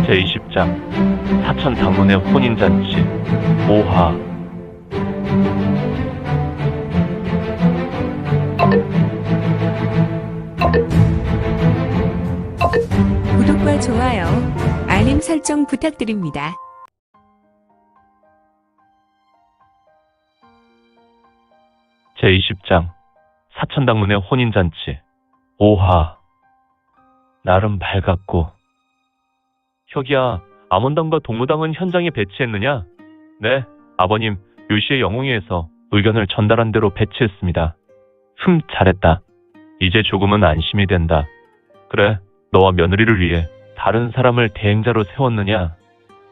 제20장 사천 당문의 혼인잔치 5화. 구독과 좋아요, 알림 설정 부탁드립니다. 제20장 사천당문의 혼인잔치 5화. 나름 밝았고. 혁이야, 암원당과 동무당은 현장에 배치했느냐? 네, 아버님, 묘시의 영웅회에서 의견을 전달한 대로 배치했습니다. 잘했다. 이제 조금은 안심이 된다. 그래, 너와 며느리를 위해 다른 사람을 대행자로 세웠느냐?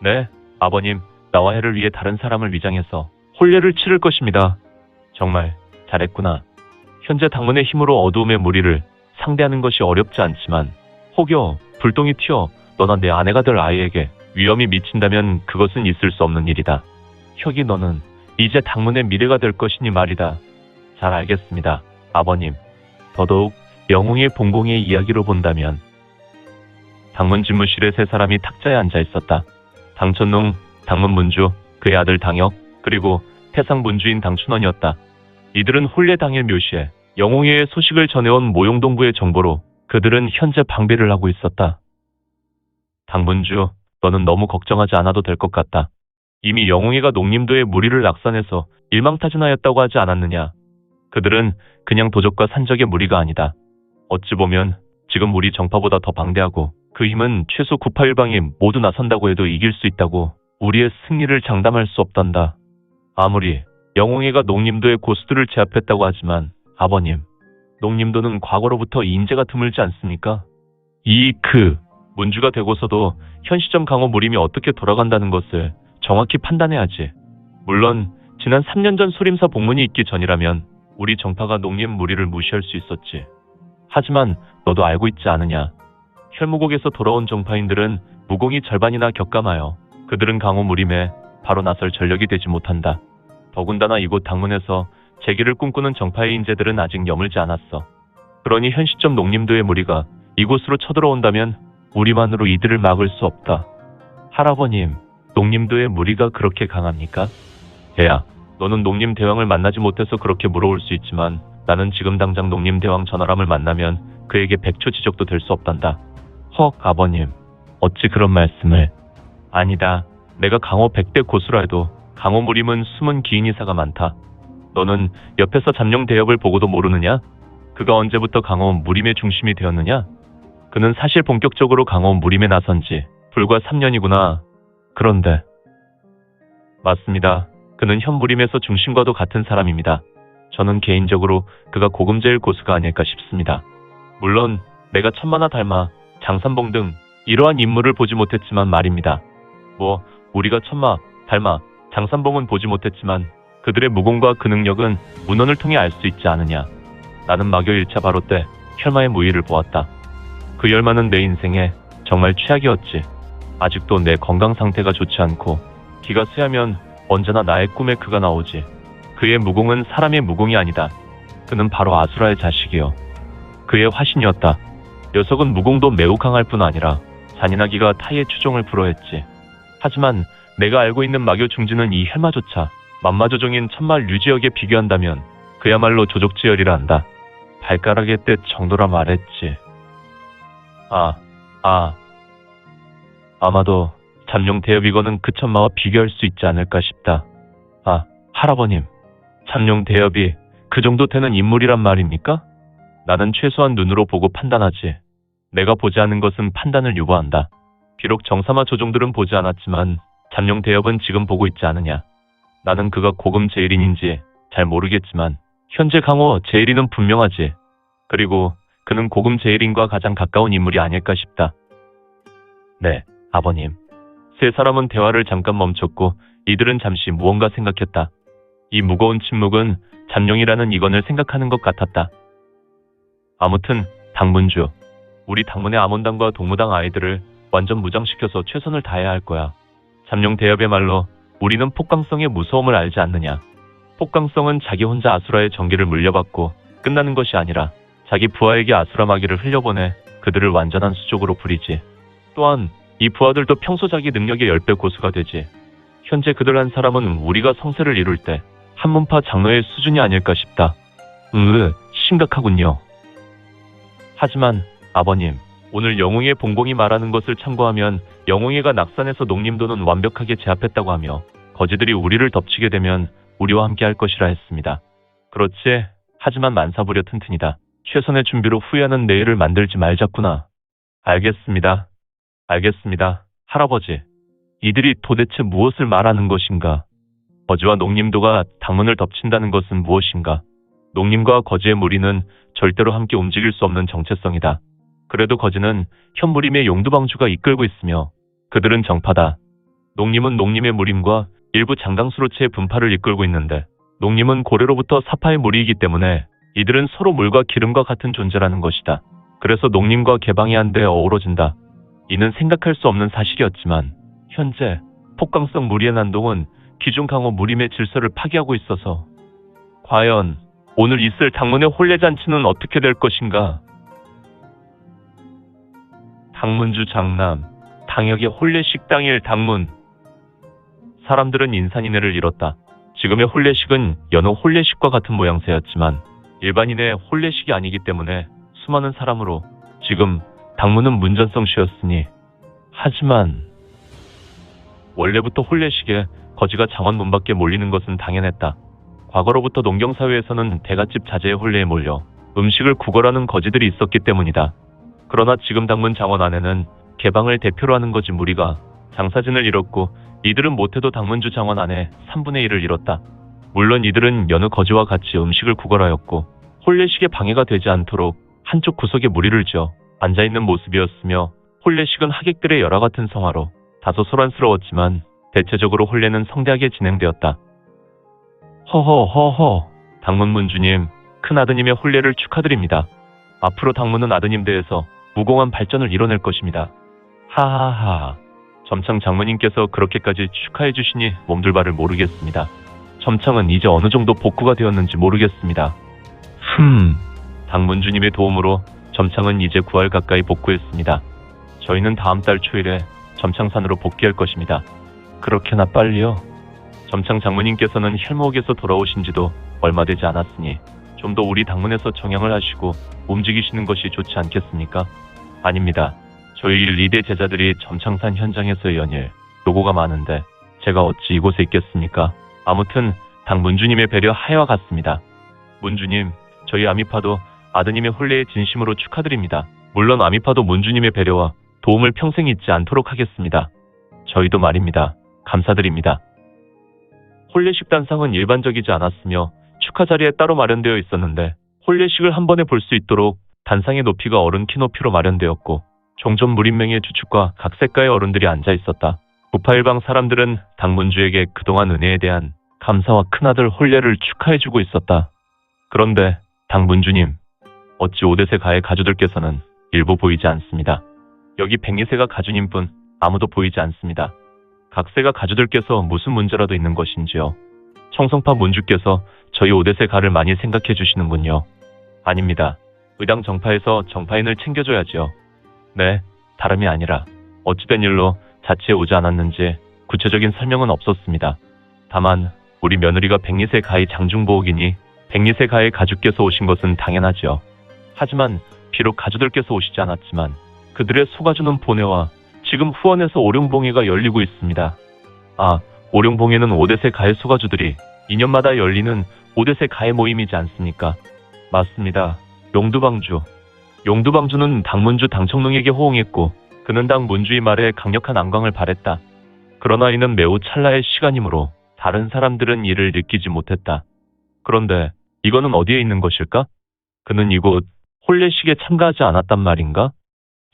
네, 아버님, 나와 해를 위해 다른 사람을 위장해서 혼례를 치를 것입니다. 정말 잘했구나. 현재 당문의 힘으로 어두움의 무리를 상대하는 것이 어렵지 않지만 혹여 불똥이 튀어 너나 내 아내가 될 아이에게 위험이 미친다면 그것은 있을 수 없는 일이다. 혁이, 너는 이제 당문의 미래가 될 것이니 말이다. 잘 알겠습니다, 아버님. 더더욱 영웅의 봉공의 이야기로 본다면 당문 집무실에 세 사람이 탁자에 앉아 있었다. 당천농, 당문 문주, 그의 아들 당혁, 그리고 태상 문주인 당춘원이었다. 이들은 혼례 당일 묘시에 영웅회의 소식을 전해온 모용동부의 정보로 그들은 현재 방배를 하고 있었다. 당문주, 너는 너무 걱정하지 않아도 될 것 같다. 이미 영웅회가 농림도의 무리를 낙산해서 일망타진하였다고 하지 않았느냐. 그들은 그냥 도적과 산적의 무리가 아니다. 어찌 보면 지금 우리 정파보다 더 방대하고 그 힘은 최소 981방이 모두 나선다고 해도 이길 수 있다고 우리의 승리를 장담할 수 없단다. 아무리 영웅회가 농림도의 고수들을 제압했다고 하지만 아버님, 농림도는 과거로부터 인재가 드물지 않습니까? 문주가 되고서도 현 시점 강호 무림이 어떻게 돌아간다는 것을 정확히 판단해야지. 물론 지난 3년 전 소림사 복문이 있기 전이라면 우리 정파가 농림 무리를 무시할 수 있었지. 하지만 너도 알고 있지 않으냐. 혈무곡에서 돌아온 정파인들은 무공이 절반이나 격감하여 그들은 강호 무림에 바로 나설 전력이 되지 못한다. 더군다나 이곳 당문에서 재기를 꿈꾸는 정파의 인재들은 아직 여물지 않았어. 그러니 현 시점 농림도의 무리가 이곳으로 쳐들어온다면 우리만으로 이들을 막을 수 없다. 할아버님, 농림도의 무리가 그렇게 강합니까? 얘야, 너는 농림대왕을 만나지 못해서 그렇게 물어올 수 있지만 나는 지금 당장 농림대왕 전하람을 만나면 그에게 100초 지적도 될 수 없단다. 헉, 아버님, 어찌 그런 말씀을. 아니다. 내가 강호 100대 고수라 해도 강호 무림은 숨은 기인이사가 많다. 너는 옆에서 잠룡 대엽을 보고도 모르느냐? 그가 언제부터 강호 무림의 중심이 되었느냐? 그는 사실 본격적으로 강호 무림에 나선 지 불과 3년이구나. 그런데 맞습니다. 그는 현 무림에서 중심과도 같은 사람입니다. 저는 개인적으로 그가 고금제일 고수가 아닐까 싶습니다. 물론 내가 천마나 달마, 장산봉 등 이러한 인물을 보지 못했지만 말입니다. 우리가 천마, 달마, 장산봉은 보지 못했지만 그들의 무공과 그 능력은 문헌을 통해 알 수 있지 않으냐. 나는 마교 1차 바로 때 혈마의 무의를 보았다. 그 혈마는 내 인생에 정말 최악이었지. 아직도 내 건강 상태가 좋지 않고 기가 쇠하면 언제나 나의 꿈에 그가 나오지. 그의 무공은 사람의 무공이 아니다. 그는 바로 아수라의 자식이요. 그의 화신이었다. 녀석은 무공도 매우 강할 뿐 아니라 잔인하기가 타의 추종을 불허했지. 하지만 내가 알고 있는 마교 중지는 이 혈마조차 만마조종인 천마 류지역에 비교한다면 그야말로 조족지열이라 한다. 발가락의 때 정도라 말했지. 아마도 잠룡 대엽이거는 그 천마와 비교할 수 있지 않을까 싶다. 할아버님, 잠룡 대엽이 그 정도 되는 인물이란 말입니까? 나는 최소한 눈으로 보고 판단하지. 내가 보지 않은 것은 판단을 유보한다. 비록 정사마 조종들은 보지 않았지만 잠룡 대엽은 지금 보고 있지 않으냐. 나는 그가 고금 제일인인지 잘 모르겠지만 현재 강호 제일인은 분명하지. 그리고 그는 고금 제일인과 가장 가까운 인물이 아닐까 싶다. 네, 아버님. 세 사람은 대화를 잠깐 멈췄고 이들은 잠시 무언가 생각했다. 이 무거운 침묵은 잠룡이라는 이건을 생각하는 것 같았다. 아무튼 당문주, 우리 당문의 암원당과 동무당 아이들을 완전 무장시켜서 최선을 다해야 할 거야. 잠룡 대엽의 말로 우리는 폭강성의 무서움을 알지 않느냐. 폭강성은 자기 혼자 아수라의 전기를 물려받고 끝나는 것이 아니라 자기 부하에게 아수라 마귀를 흘려보내 그들을 완전한 수족으로 부리지. 또한 이 부하들도 평소 자기 능력의 10배 고수가 되지. 현재 그들 한 사람은 우리가 성세를 이룰 때 한문파 장로의 수준이 아닐까 싶다. 심각하군요. 하지만 아버님, 오늘 영웅의 본공이 말하는 것을 참고하면 영웅이가 낙산에서 농림도는 완벽하게 제압했다고 하며 거지들이 우리를 덮치게 되면 우리와 함께 할 것이라 했습니다. 그렇지. 하지만 만사부려 튼튼이다. 최선의 준비로 후회하는 내일을 만들지 말자꾸나. 알겠습니다. 할아버지, 이들이 도대체 무엇을 말하는 것인가? 거지와 농림도가 당문을 덮친다는 것은 무엇인가? 농림과 거지의 무리는 절대로 함께 움직일 수 없는 정체성이다. 그래도 거지는 현무림의 용두방주가 이끌고 있으며 그들은 정파다. 농림은 농림의 무림과 일부 장강수로체의 분파를 이끌고 있는데 농림은 고래로부터 사파의 무리이기 때문에 이들은 서로 물과 기름과 같은 존재라는 것이다. 그래서 농림과 개방이 한데 어우러진다. 이는 생각할 수 없는 사실이었지만 현재 폭강성 무리의 난동은 기존 강호 무림의 질서를 파괴하고 있어서 과연 오늘 있을 당문의 혼례잔치는 어떻게 될 것인가? 당문주 장남, 당역의 혼례식 당일 당문. 사람들은 인산인해를 잃었다. 지금의 혼례식은 여느 혼례식과 같은 모양새였지만 일반인의 혼례식이 아니기 때문에 수많은 사람으로 지금 당문은 문전성시였으니. 하지만 원래부터 혼례식에 거지가 장원 문 밖에 몰리는 것은 당연했다. 과거로부터 농경사회에서는 대갓집 자재의 혼례에 몰려 음식을 구걸하는 거지들이 있었기 때문이다. 그러나 지금 당문 장원 안에는 개방을 대표로 하는 거지 무리가 장사진을 잃었고 이들은 못해도 당문주 장원 안에 3분의 1을 잃었다. 물론 이들은 여느 거지와 같이 음식을 구걸하였고 혼례식에 방해가 되지 않도록 한쪽 구석에 무리를 지어 앉아있는 모습이었으며 혼례식은 하객들의 열화 같은 성화로 다소 소란스러웠지만 대체적으로 혼례는 성대하게 진행되었다. 허허허허, 당문 문주님, 큰아드님의 혼례를 축하드립니다. 앞으로 당문은 아드님 대에서 무공한 발전을 이뤄낼 것입니다. 하하하. 점창 장모님께서 그렇게까지 축하해 주시니 몸둘 바를 모르겠습니다. 점창은 이제 어느 정도 복구가 되었는지 모르겠습니다. 당문주님의 도움으로 점창은 이제 9할 가까이 복구했습니다. 저희는 다음 달 초일에 점창산으로 복귀할 것입니다. 그렇게나 빨리요? 점창 장모님께서는 혈목에서 돌아오신 지도 얼마 되지 않았으니 좀 더 우리 당문에서 정향을 하시고 움직이시는 것이 좋지 않겠습니까? 아닙니다. 저희 리대 제자들이 점창산 현장에서의 연일 노고가 많은데 제가 어찌 이곳에 있겠습니까? 아무튼 당 문주님의 배려 하야와 같습니다. 문주님, 저희 아미파도 아드님의 혼례에 진심으로 축하드립니다. 물론 아미파도 문주님의 배려와 도움을 평생 잊지 않도록 하겠습니다. 저희도 말입니다. 감사드립니다. 혼례식 단상은 일반적이지 않았으며 축하 자리에 따로 마련되어 있었는데 혼례식을 한 번에 볼 수 있도록 단상의 높이가 어른 키 높이로 마련되었고 종전 무림맹의 주축과 각 색가의 어른들이 앉아 있었다. 우파일방 사람들은 당문주에게 그동안 은혜에 대한 감사와 큰아들 혼례를 축하해주고 있었다. 그런데 당문주님, 어찌 5대세 가의 가주들께서는 일부 보이지 않습니다. 여기 102세가 가주님뿐 아무도 보이지 않습니다. 각세가 가주들께서 무슨 문제라도 있는 것인지요? 청성파 문주께서 저희 5대세 가를 많이 생각해 주시는군요. 아닙니다. 의당 정파에서 정파인을 챙겨줘야지요. 네, 다름이 아니라 어찌된 일로 자치에 오지 않았는지 구체적인 설명은 없었습니다. 다만 우리 며느리가 102세 가의 장중보옥이니 102세 가의 가주께서 오신 것은 당연하지요. 하지만 비록 가주들께서 오시지 않았지만 그들의 소가주는 본회와 지금 후원에서 오룡봉회가 열리고 있습니다. 아, 오룡봉회는 5대세 가의 소가주들이 2년마다 열리는 5대세 가의 모임이지 않습니까? 맞습니다. 용두방주. 용두방주는 당문주 당청농에게 호응했고 그는 당문주의 말에 강력한 안광을 발했다. 그러나 이는 매우 찰나의 시간이므로 다른 사람들은 이를 느끼지 못했다. 그런데 이거는 어디에 있는 것일까? 그는 이곳 혼례식에 참가하지 않았단 말인가?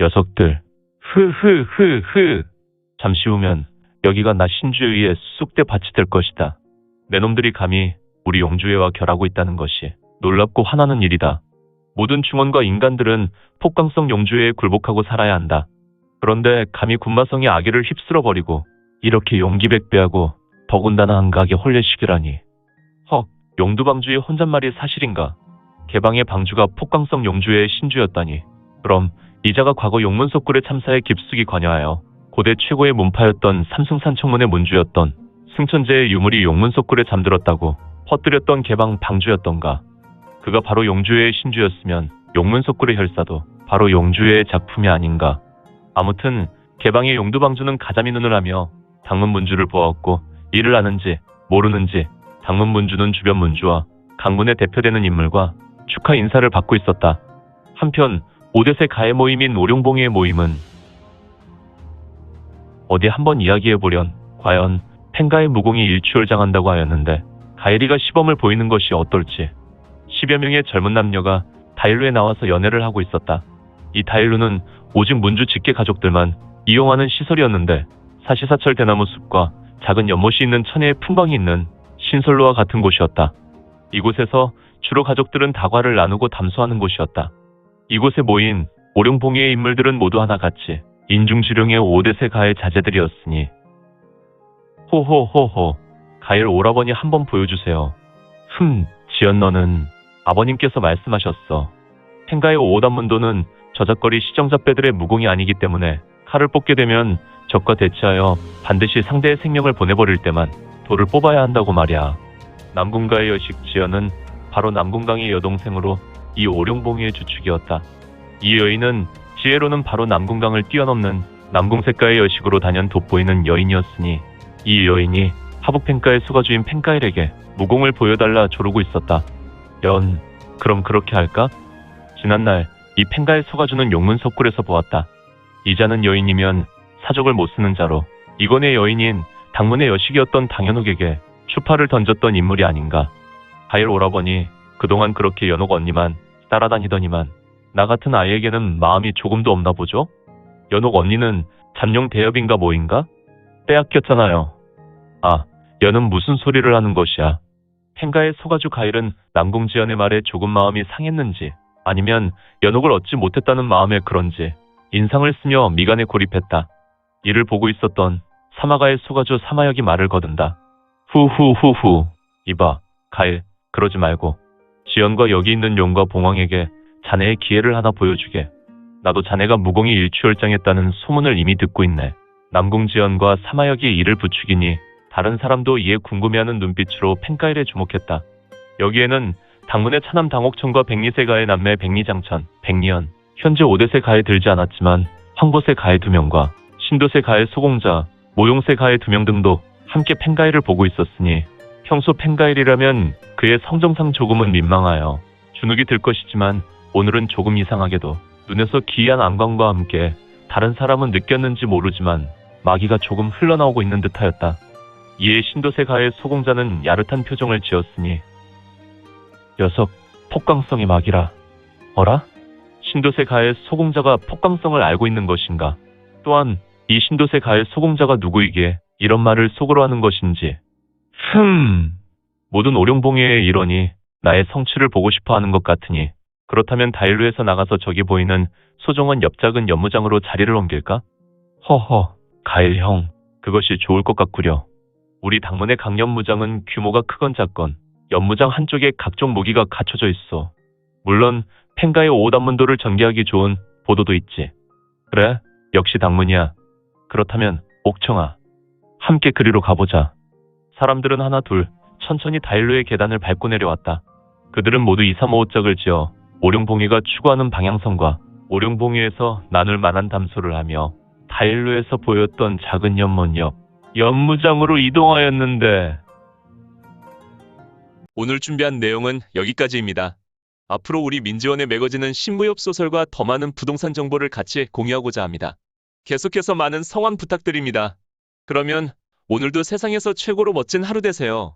녀석들. 흐흐흐흐. 잠시 후면 여기가 나 신주에 의해 쑥대 밭이 될 것이다. 내 놈들이 감히 우리 용주회와 결하고 있다는 것이 놀랍고 화나는 일이다. 모든 중원과 인간들은 폭강성 용주회에 굴복하고 살아야 한다. 그런데 감히 군마성의 악의를 휩쓸어버리고 이렇게 용기백배하고 더군다나 한가하게 혼례식이라니. 헉, 용두방주의 혼잣말이 사실인가? 개방의 방주가 폭강성 용주회의 신주였다니. 그럼 이자가 과거 용문석굴의 참사에 깊숙이 관여하여 고대 최고의 문파였던 삼승산 청문의 문주였던 승천제의 유물이 용문 속굴에 잠들었다고 퍼뜨렸던 개방 방주였던가. 그가 바로 용주의 신주였으면 용문 속굴의 혈사도 바로 용주의 작품이 아닌가. 아무튼 개방의 용두방주는 가자미 눈을 하며 당문 문주를 보았고, 이를 아는지 모르는지 당문 문주는 주변 문주와 강문에 대표되는 인물과 축하 인사를 받고 있었다. 한편 오대세 가해 모임인 오룡봉의 모임은 어디 한번 이야기해보련 과연 펜가의 무공이 일취월장한다고 하였는데, 가해리가 시범을 보이는 것이 어떨지. 10여 명의 젊은 남녀가 다일루에 나와서 연애를 하고 있었다. 이 다일루는 오직 문주 직계 가족들만 이용하는 시설이었는데, 사시사철 대나무 숲과 작은 연못이 있는 천혜의 풍광이 있는 신설로와 같은 곳이었다. 이곳에서 주로 가족들은 다과를 나누고 담소하는 곳이었다. 이곳에 모인 오룡봉의 인물들은 모두 하나같이 인중지룡의 5대세 가해 자제들이었으니. 호호호호, 가일 오라버니 한번 보여주세요. 지연 너는 아버님께서 말씀하셨어. 펜가의 오단문도는 저작거리 시정잡배들의 무공이 아니기 때문에 칼을 뽑게 되면 적과 대치하여 반드시 상대의 생명을 보내버릴 때만 돌을 뽑아야 한다고 말이야. 남궁가의 여식 지연은 바로 남궁강의 여동생으로 이 오룡봉의 주축이었다. 이 여인은 지혜로는 바로 남궁강을 뛰어넘는 남궁색가의 여식으로 단연 돋보이는 여인이었으니, 이 여인이 하북펜가의 수가주인 펜가일에게 무공을 보여달라 조르고 있었다. 그럼 그렇게 할까? 지난날 이 펜가의 수가주는 용문석굴에서 보았다. 이자는 여인이면 사족을 못 쓰는 자로 이건의 여인인 당문의 여식이었던 당연옥에게 추파를 던졌던 인물이 아닌가. 가일 오라버니 그동안 그렇게 연옥 언니만 따라다니더니만 나 같은 아이에게는 마음이 조금도 없나 보죠? 연옥 언니는 잠룡 대엽인가 뭐인가? 빼앗겼잖아요. 아, 연은 무슨 소리를 하는 것이야. 펜가의 소가주 가일은 남궁지연의 말에 조금 마음이 상했는지, 아니면 연옥을 얻지 못했다는 마음에 그런지 인상을 쓰며 미간에 고립했다. 이를 보고 있었던 사마가의 소가주 사마역이 말을 거둔다. 후후후후. 이봐, 가일, 그러지 말고 지연과 여기 있는 용과 봉황에게 자네의 기회를 하나 보여주게. 나도 자네가 무공이 일취월장했다는 소문을 이미 듣고 있네. 남궁지연과 사마역이 이를 부추기니 다른 사람도 이에 궁금해하는 눈빛으로 펜가일에 주목했다. 여기에는 당문의 차남 당옥천과 백리세 가의 남매 백리장천, 백리연, 현재 5대세 가에 들지 않았지만 황보세 가의 2명과 신도세 가의 소공자, 모용세 가의 2명 등도 함께 펜가일을 보고 있었으니, 평소 펜가일이라면 그의 성정상 조금은 민망하여 주눅이 들 것이지만, 오늘은 조금 이상하게도 눈에서 기이한 안광과 함께 다른 사람은 느꼈는지 모르지만 마귀가 조금 흘러나오고 있는 듯하였다. 이에 신도세 가의 소공자는 야릇한 표정을 지었으니, 녀석, 폭강성의 마귀라. 어라? 신도세 가의 소공자가 폭강성을 알고 있는 것인가? 또한 이 신도세 가의 소공자가 누구이기에 이런 말을 속으로 하는 것인지. 모든 오룡봉의 일원이 나의 성취를 보고 싶어 하는 것 같으니, 그렇다면 다일루에서 나가서 저기 보이는 소정원 옆 작은 연무장으로 자리를 옮길까? 허허, 가일 형, 그것이 좋을 것 같구려. 우리 당문의 강연무장은 규모가 크건 작건 연무장 한쪽에 각종 무기가 갖춰져 있어. 물론 펜가의 오단문도를 전개하기 좋은 보도도 있지. 그래, 역시 당문이야. 그렇다면 옥청아, 함께 그리로 가보자. 사람들은 하나 둘 천천히 다일루의 계단을 밟고 내려왔다. 그들은 모두 2, 3, 5짝을 지어 오룡봉이가 추구하는 방향성과 오룡봉이에서 나눌 만한 담소를 하며 다일루에서 보였던 작은 연못 옆 연무장으로 이동하였는데. 오늘 준비한 내용은 여기까지입니다. 앞으로 우리 민지원에 매거지는 신무엽 소설과 더 많은 부동산 정보를 같이 공유하고자 합니다. 계속해서 많은 성원 부탁드립니다. 그러면 오늘도 세상에서 최고로 멋진 하루 되세요.